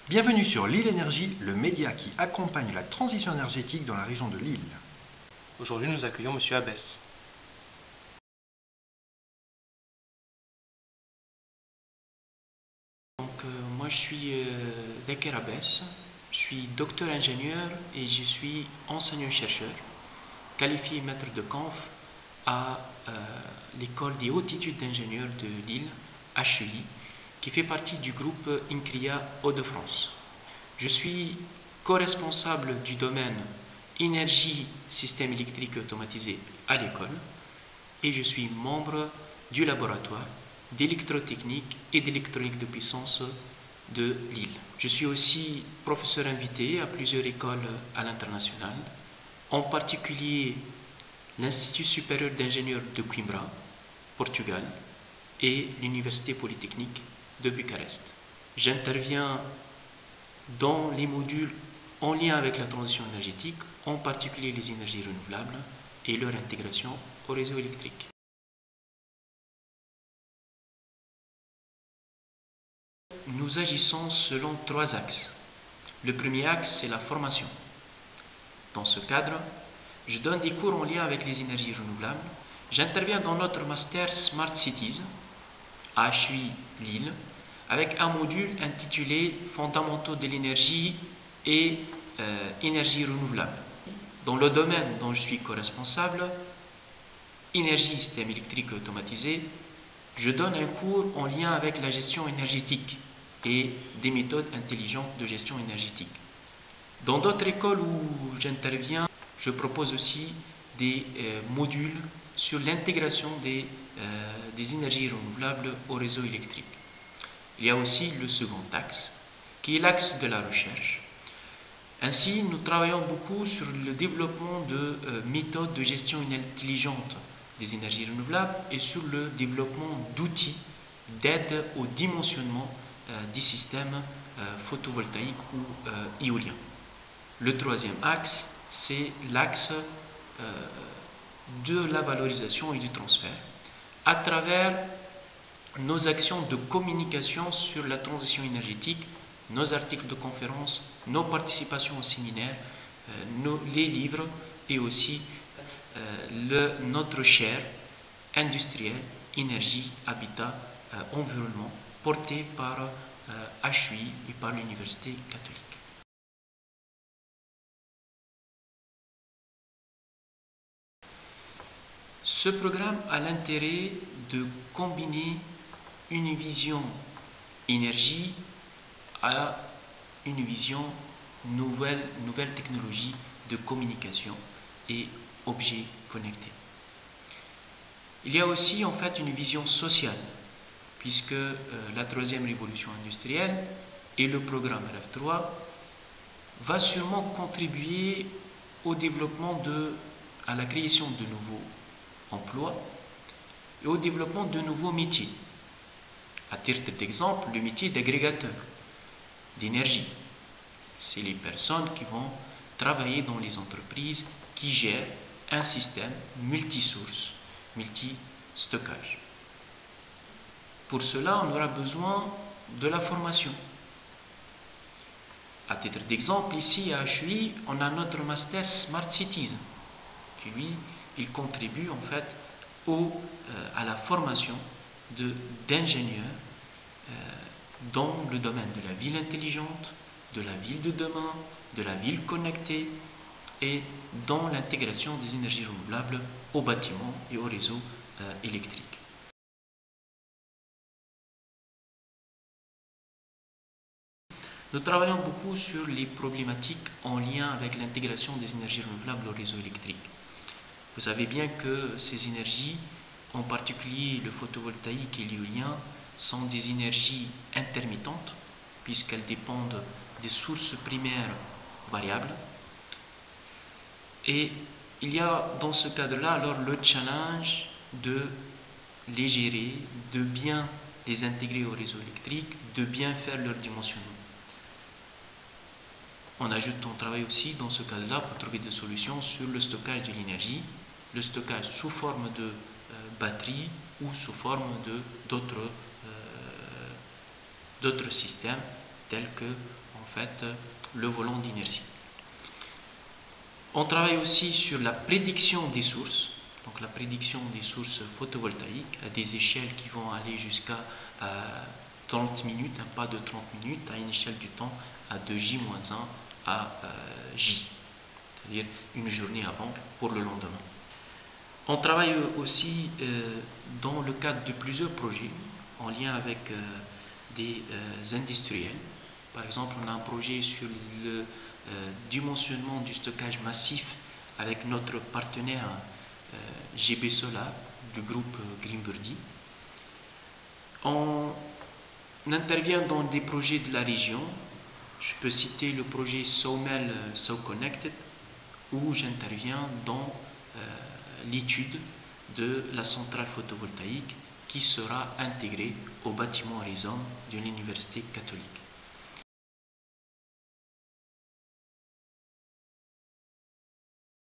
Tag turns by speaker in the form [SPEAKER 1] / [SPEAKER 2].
[SPEAKER 1] Bienvenue sur Lille Énergie, le média qui accompagne la transition énergétique dans la région de Lille.
[SPEAKER 2] Aujourd'hui, nous accueillons M. Abès.
[SPEAKER 3] Moi, je suis Decker Abès, je suis docteur ingénieur et je suis enseignant-chercheur, qualifié maître de conf à l'école des hautes études d'ingénieurs de Lille, HEI, qui fait partie du groupe INCRIA Hauts-de-France. Je suis co-responsable du domaine énergie, système électrique automatisé à l'école et je suis membre du laboratoire d'électrotechnique et d'électronique de puissance de Lille. Je suis aussi professeur invité à plusieurs écoles à l'international, en particulier l'Institut supérieur d'ingénieurs de Coimbra, Portugal, et l'Université polytechnique de Bucarest. J'interviens dans les modules en lien avec la transition énergétique, en particulier les énergies renouvelables et leur intégration au réseau électrique. Nous agissons selon 3 axes. Le premier axe, c'est la formation. Dans ce cadre, je donne des cours en lien avec les énergies renouvelables. J'interviens dans notre master Smart Cities à HEI Lille avec un module intitulé Fondamentaux de l'énergie et énergie renouvelable. Dans le domaine dont je suis co-responsable, énergie, système électrique automatisé, je donne un cours en lien avec la gestion énergétique et des méthodes intelligentes de gestion énergétique. Dans d'autres écoles où j'interviens, je propose aussi des modules sur l'intégration des énergies renouvelables au réseau électrique. Il y a aussi le second axe, qui est l'axe de la recherche. Ainsi, nous travaillons beaucoup sur le développement de méthodes de gestion intelligente des énergies renouvelables et sur le développement d'outils d'aide au dimensionnement des systèmes photovoltaïques ou éoliens. Le troisième axe, c'est l'axe de la valorisation et du transfert à travers nos actions de communication sur la transition énergétique, nos articles de conférence, nos participations au séminaire, les livres et aussi notre chaire industrielle, énergie, habitat, environnement, portée par HEI et par l'Université catholique. Ce programme a l'intérêt de combiner une vision énergie à une vision nouvelle technologie de communication et objets connectés. Il y a aussi en fait une vision sociale, puisque la troisième révolution industrielle et le programme REV3 va sûrement contribuer au développement à la création de nouveaux emplois et au développement de nouveaux métiers. À titre d'exemple, le métier d'agrégateur d'énergie. C'est les personnes qui vont travailler dans les entreprises qui gèrent un système multi-source, multi-stockage. Pour cela, on aura besoin de la formation. À titre d'exemple, ici à HEI, on a notre master Smart Cities, qui lui, il contribue en fait à la formation d'ingénieurs dans le domaine de la ville intelligente, de la ville de demain, de la ville connectée et dans l'intégration des énergies renouvelables aux bâtiments et au réseau électrique. Nous travaillons beaucoup sur les problématiques en lien avec l'intégration des énergies renouvelables au réseau électrique. Vous savez bien que ces énergies, en particulier le photovoltaïque et l'éolien, sont des énergies intermittentes puisqu'elles dépendent des sources primaires variables. Et il y a dans ce cadre-là alors le challenge de les gérer, de bien les intégrer au réseau électrique, de bien faire leur dimensionnement. On travaille aussi dans ce cadre-là pour trouver des solutions sur le stockage de l'énergie, le stockage sous forme de batterie ou sous forme d'autres systèmes tels que en fait, le volant d'inertie. On travaille aussi sur la prédiction des sources, donc la prédiction des sources photovoltaïques à des échelles qui vont aller jusqu'à 30 minutes, un pas de 30 minutes, à une échelle du temps à de J-1 à J, c'est-à-dire une journée avant pour le lendemain. On travaille aussi dans le cadre de plusieurs projets en lien avec des industriels. Par exemple, on a un projet sur le dimensionnement du stockage massif avec notre partenaire GB Solar du groupe Greenbirdie. On intervient dans des projets de la région. Je peux citer le projet SOMEL So Connected, où j'interviens dans l'étude de la centrale photovoltaïque qui sera intégrée au bâtiment Rhizome de l'Université catholique.